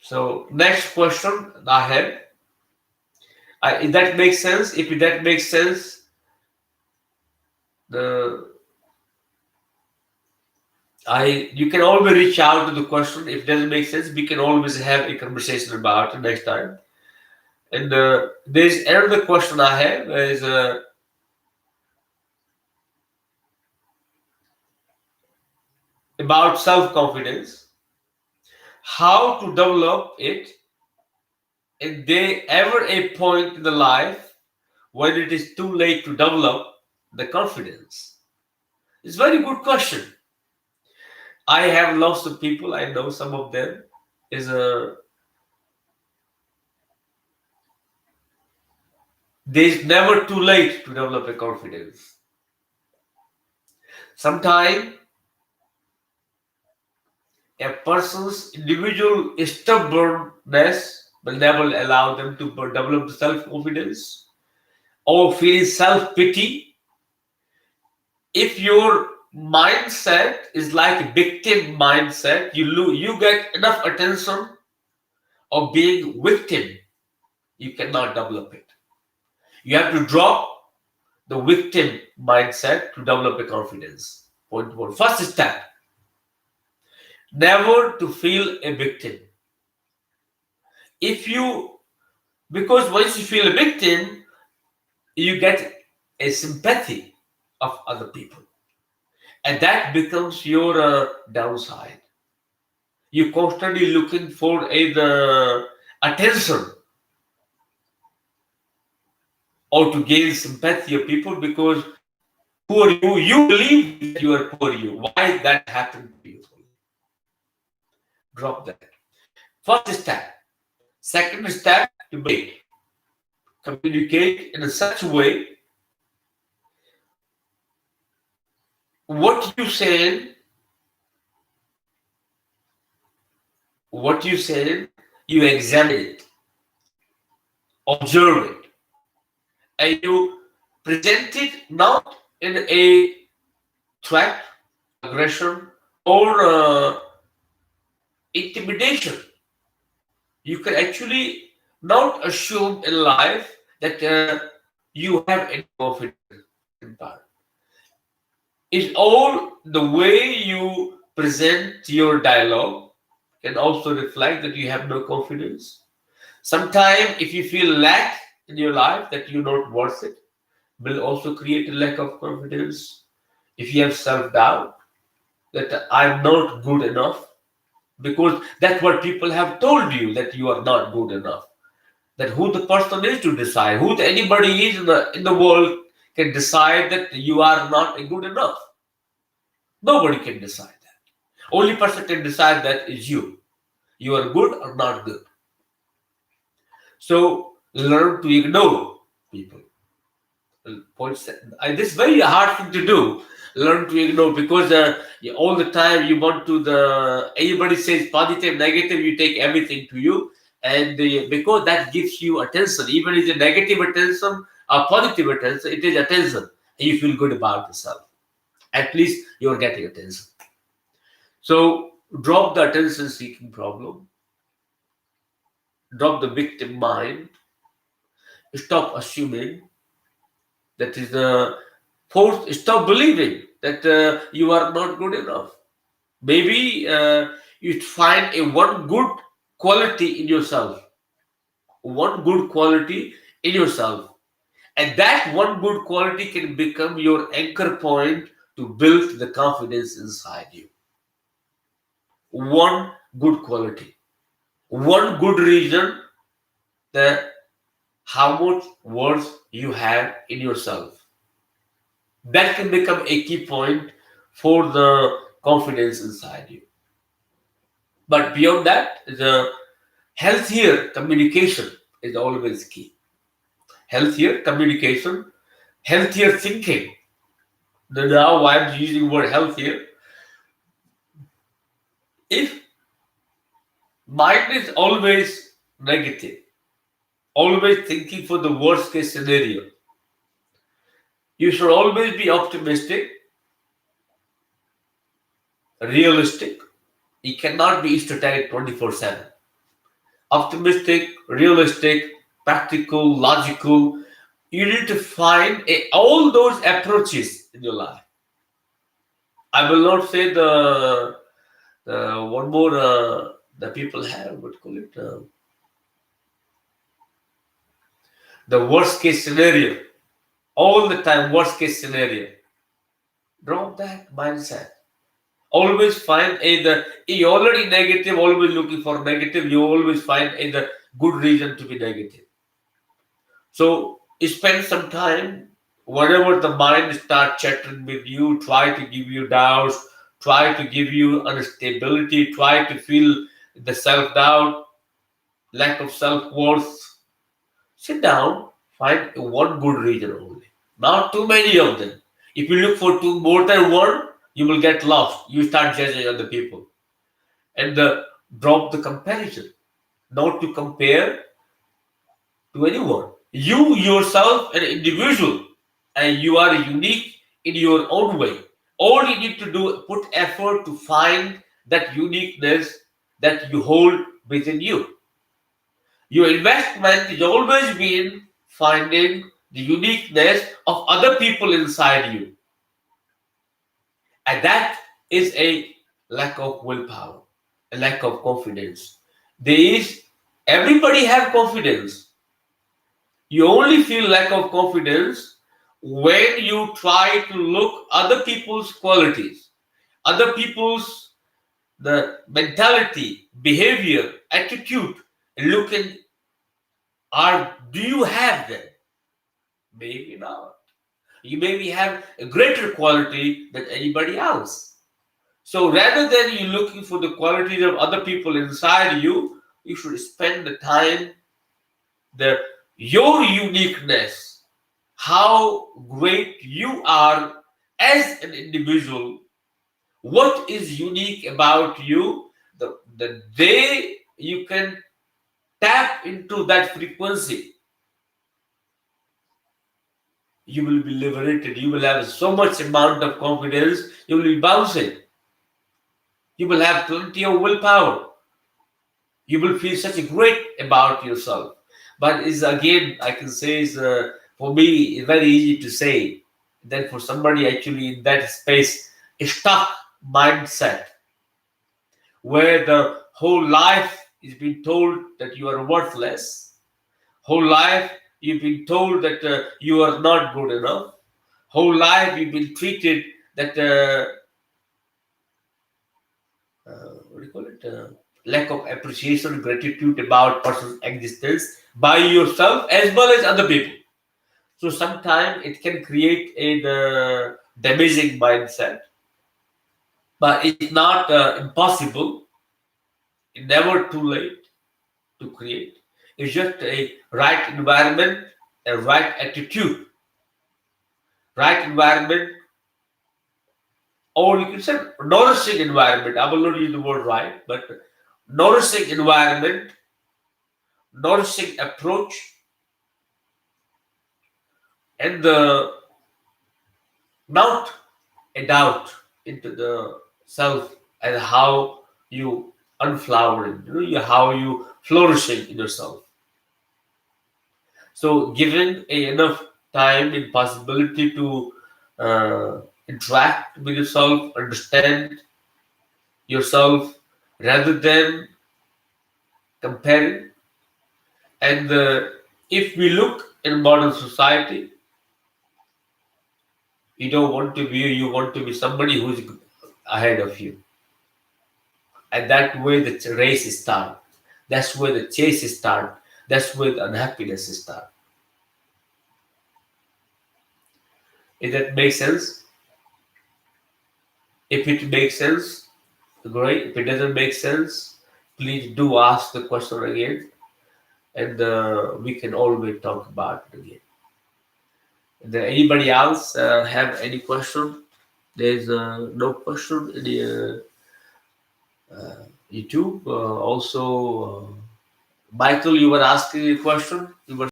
So next question I have, if that makes sense, if that makes sense, the I you can always reach out to the question. If it doesn't make sense, we can always have a conversation about it next time. And there's another question I have is about self-confidence. How to develop it? Is there ever a point in the life when it is too late to develop the confidence? It's a very good question. I have lots of people. I know some of them. Is there's never too late to develop a confidence. Sometimes a person's individual stubbornness will never allow them to develop self-confidence or feel self-pity. If your mindset is like a victim mindset, you get enough attention of being victim, you cannot develop it. You have to drop the victim mindset to develop a confidence. Point one. First step, never to feel a victim. If you, because once you feel a victim, you get a sympathy of other people. And that becomes your downside. You're constantly looking for the attention or to gain sympathy of people because poor you believe that you are poor you. Why that happened to you? Drop that. First step. Second step, debate. Communicate in such a way what you say, you examine it, observe it, and you present it not in a threat, aggression, or intimidation. You can actually not assume in life that you have any confidence in power. It's all the way you present your dialogue can also reflect that you have no confidence. Sometimes, if you feel lack in your life that you're not worth it, will also create a lack of confidence. If you have self-doubt that I'm not good enough, because that's what people have told you that you are not good enough. That who the person is to decide, anybody is in the world can decide that you are not good enough. Nobody can decide that. Only person can decide that is you. You are good or not good. So learn to ignore people. This is very hard thing to do. Learn to ignore because all the time you want to anybody says positive, negative, you take everything to you, and because that gives you attention. Even if it's a negative attention or positive attention, it is attention, and you feel good about yourself. At least you are getting attention. So drop the attention-seeking problem. Drop the victim mind. Stop assuming. That is the fourth. Stop believing that you are not good enough. Maybe you find a one good quality in yourself. One good quality in yourself. And that one good quality can become your anchor point to build the confidence inside you. One good quality. One good reason that how much worth you have in yourself. That can become a key point for the confidence inside you. But beyond that, the healthier communication is always key. Healthier communication, healthier thinking. Now I'm using the word healthier. If mind is always negative, always thinking for the worst case scenario, you should always be optimistic, realistic. You cannot be strategic 24/7. optimistic, realistic, practical, logical. You need to find all those approaches in your life. I will not say the one more the people have, what call it, the worst case scenario. All the time, worst case scenario. Drop that mindset. Always find either you're already negative, always looking for negative, you always find either good reason to be negative. So spend some time, whenever the mind starts chattering with you, try to give you doubts, try to give you instability, try to feel the self-doubt, lack of self-worth. Sit down, find one good reason only. Not too many of them. If you look for two more than one, you will get lost. You start judging other people. And drop the comparison. Not to compare to anyone. You yourself an individual and you are unique in your own way. All you need to do put effort to find that uniqueness that you hold within you. Your investment is always been finding the uniqueness of other people inside you. And that is a lack of willpower, a lack of confidence. There is everybody have confidence. You only feel lack of confidence when you try to look other people's qualities, other people's the mentality, behavior, attitude, and looking are do you have them? Maybe not. You maybe have a greater quality than anybody else. So rather than you looking for the qualities of other people inside you, you should spend the time the your uniqueness, how great you are as an individual, what is unique about you, the day you can tap into that frequency, you will be liberated. You will have so much amount of confidence, you will be bouncing. You will have plenty of willpower. You will feel such great about yourself. But is again, I can say is for me it's very easy to say. Then for somebody actually in that space, a stuck mindset where the whole life is being told that you are worthless. Whole life you've been told that you are not good enough. Whole life you've been treated that what do you call it? Lack of appreciation, gratitude about person's existence by yourself as well as other people. So sometimes it can create a damaging mindset, but it's not impossible. It's never too late to create. It's just a right environment, a right attitude, right environment, or you can say nourishing environment. I will not use the word right, but nourishing environment, nourishing approach, and the not a doubt into the self and how you unflowering, how you flourishing in yourself. So giving enough time and possibility to interact with yourself, understand yourself rather than comparing. And if we look in modern society, you don't want to be, you want to be somebody who's ahead of you. And that way the race starts. That's where the chase starts. That's where the unhappiness starts. If that makes sense, if it makes sense, great. If it doesn't make sense, please do ask the question again, and we can always talk about it again. Does anybody else have any question? There's no question in the YouTube. Also, Michael, you were asking a question. You were